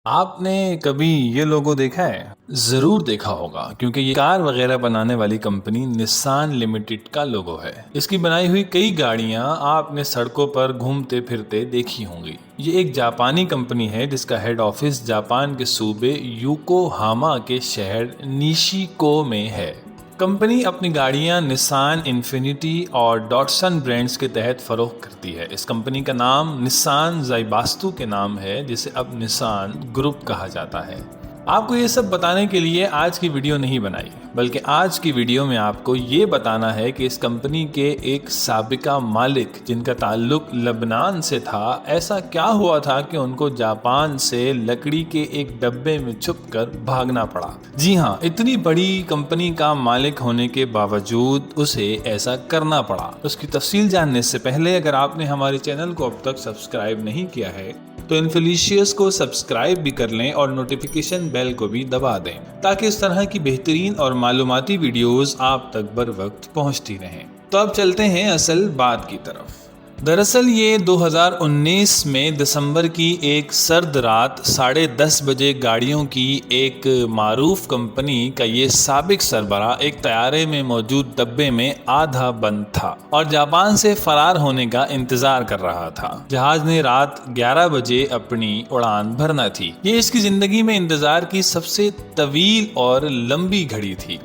آپ نے کبھی یہ لوگو دیکھا ہے؟ ضرور دیکھا ہوگا کیونکہ یہ کار وغیرہ بنانے والی کمپنی نسان لمیٹڈ کا لوگو ہے۔ اس کی بنائی ہوئی کئی گاڑیاں آپ نے سڑکوں پر گھومتے پھرتے دیکھی ہوں گی۔ یہ ایک جاپانی کمپنی ہے جس کا ہیڈ آفس جاپان کے صوبے یوکوہاما کے شہر نیشیکو میں ہے۔ کمپنی اپنی گاڑیاں نسان، انفینیٹی اور ڈاٹسن برانڈز کے تحت فروخت کرتی ہے۔ اس کمپنی کا نام نسان زائباستو کے نام ہے جسے اب نسان گروپ کہا جاتا ہے۔ آپ کو یہ سب بتانے کے لیے آج کی ویڈیو نہیں بنائی، بلکہ آج کی ویڈیو میں آپ کو یہ بتانا ہے کہ اس کمپنی کے ایک سابقہ مالک جن کا تعلق لبنان سے تھا، ایسا کیا ہوا تھا کہ ان کو جاپان سے لکڑی کے ایک ڈبے میں چھپ کر بھاگنا پڑا۔ جی ہاں، اتنی بڑی کمپنی کا مالک ہونے کے باوجود اسے ایسا کرنا پڑا۔ اس کی تفصیل جاننے سے پہلے اگر آپ نے ہمارے چینل کو اب تک سبسکرائب نہیں کیا ہے تو انفلیشیس کو سبسکرائب بھی کر لیں اور نوٹیفیکیشن بیل کو بھی دبا دیں تاکہ اس طرح کی بہترین اور معلوماتی ویڈیوز آپ تک بر وقت پہنچتی رہیں۔ تو اب چلتے ہیں اصل بات کی طرف۔ دراصل یہ 2019 میں دسمبر کی ایک سرد رات 10:30 بجے گاڑیوں کی ایک معروف کمپنی کا یہ سابق سربراہ ایک طیارے میں موجود ڈبے میں آدھا بند تھا اور جاپان سے فرار ہونے کا انتظار کر رہا تھا۔ جہاز نے رات 11 بجے اپنی اڑان بھرنا تھی۔ یہ اس کی زندگی میں انتظار کی سب سے طویل اور لمبی گھڑی تھی۔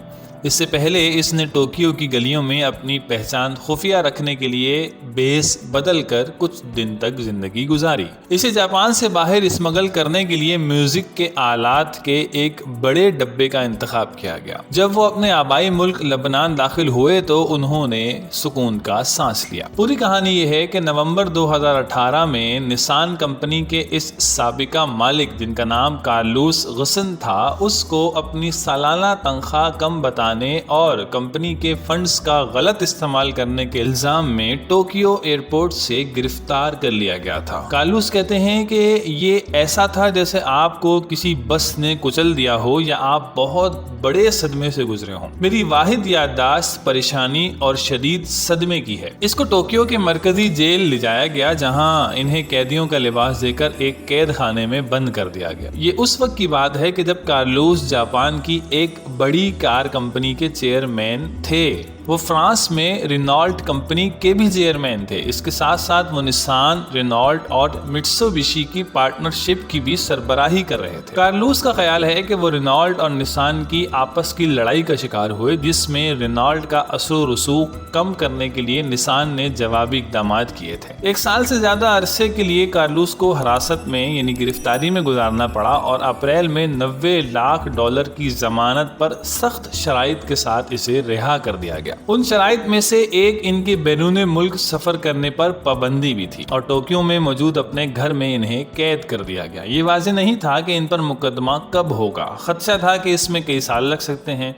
اس سے پہلے اس نے ٹوکیو کی گلیوں میں اپنی پہچان خفیہ رکھنے کے لیے بیس بدل کر کچھ دن تک زندگی گزاری۔ اسے جاپان سے باہر اسمگل کرنے کے لیے میوزک کے آلات کے ایک بڑے ڈبے کا انتخاب کیا گیا۔ جب وہ اپنے آبائی ملک لبنان داخل ہوئے تو انہوں نے سکون کا سانس لیا۔ پوری کہانی یہ ہے کہ نومبر 2018 میں نسان کمپنی کے اس سابقہ مالک جن کا نام کارلوس غسن تھا، اس کو اپنی سالانہ تنخواہ کم بتا اور کمپنی کے فنڈز کا غلط استعمال کرنے کے الزام میں ٹوکیو ایئرپورٹ سے گرفتار کر لیا گیا تھا۔ کارلوس کہتے ہیں کہ یہ ایسا تھا جیسے آپ کو کسی بس نے کچل دیا ہو یا آپ بہت بڑے صدمے سے گزرے ہوں۔ میری واحد یادداشت پریشانی اور شدید صدمے کی ہے۔ اس کو ٹوکیو کے مرکزی جیل لے جایا گیا جہاں انہیں قیدیوں کا لباس دے کر ایک قید خانے میں بند کر دیا گیا۔ یہ اس وقت کی بات ہے کہ جب کارلوس جاپان کی ایک بڑی کار کمپنی کے چیئرمین تھے۔ وہ فرانس میں رینالٹ کمپنی کے بھی چیئرمین تھے۔ اس کے ساتھ ساتھ وہ نسان، رینالٹ اور مٹسوبشی کی پارٹنرشپ کی بھی سربراہی کر رہے تھے۔ کارلوس کا خیال ہے کہ وہ رینالٹ اور نسان کی آپس کی لڑائی کا شکار ہوئے جس میں رینالٹ کا اثر و رسوخ کم کرنے کے لیے نسان نے جوابی اقدامات کیے تھے۔ 1 سال سے زیادہ عرصے کے لیے کارلوس کو حراست میں یعنی گرفتاری میں گزارنا پڑا اور اپریل میں $90 لاکھ کی ضمانت پر سخت شرائط کے ساتھ اسے رہا کر دیا گیا۔ ان شرائط میں سے ایک ان کے بیرون ملک سفر کرنے پر پابندی بھی تھی اور ٹوکیو میں موجود اپنے گھر میں انہیں قید کر دیا گیا۔ یہ واضح نہیں تھا کہ ان پر مقدمہ کب ہوگا۔ خدشہ تھا کہ اس میں کئی سال لگ سکتے ہیں۔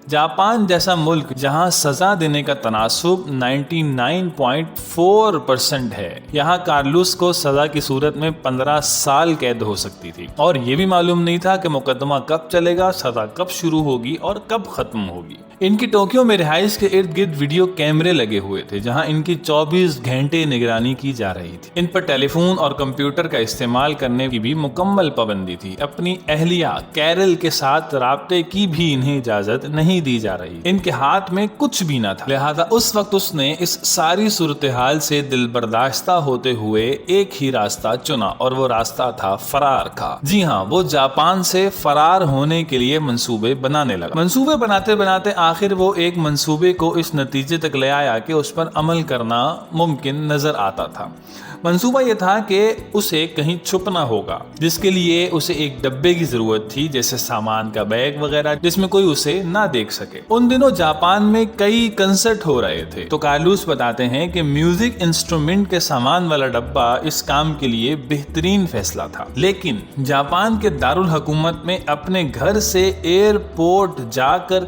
جاپان جیسا ملک جہاں سزا دینے کا تناسب 99.4% ہے، یہاں کارلوس کو سزا کی صورت میں 15 سال قید ہو سکتی تھی اور یہ بھی معلوم نہیں تھا کہ مقدمہ کب چلے گا، سزا کب شروع ہوگی اور کب ختم ہوگی۔ ان کی ٹوکیو میں رہائش کے ارد گرد ویڈیو کیمرے لگے ہوئے تھے جہاں ان کی 24 گھنٹے نگرانی کی جا رہی تھی۔ ان پر ٹیلی فون اور کمپیوٹر کا استعمال کرنے کی بھی مکمل پابندی تھی۔ اپنی اہلیہ کیرل کے ساتھ رابطے کی بھی انہیں اجازت نہیں دی جا رہی۔ ان کے ہاتھ میں کچھ بھی نہ تھا، لہذا اس وقت اس نے اس ساری صورتحال سے دل برداشتہ ہوتے ہوئے ایک ہی راستہ چنا اور وہ راستہ تھا فرار کا۔ جی ہاں، وہ جاپان سے فرار ہونے کے لیے منصوبے بنانے لگا۔ منصوبے بناتے بناتے آخر وہ ایک منصوبے کو اس نتیجے تک لے آیا کہ اس پر عمل کرنا ممکن نظر آتا تھا۔ منصوبہ یہ تھا کہ اسے کہیں چھپنا ہوگا جس کے لیے اسے ایک ڈبے کی ضرورت تھی، جیسے سامان کا بیگ وغیرہ، جس میں کوئی اسے نہ دیکھ سکے۔ ان دنوں جاپان میں کئی کنسرٹ ہو رہے تھے تو کارلوس بتاتے ہیں کہ میوزک انسٹرومنٹ کے سامان والا ڈبہ اس کام کے لیے بہترین فیصلہ تھا، لیکن جاپان کے دارالحکومت میں اپنے گھر سے ایئرپورٹ جا کر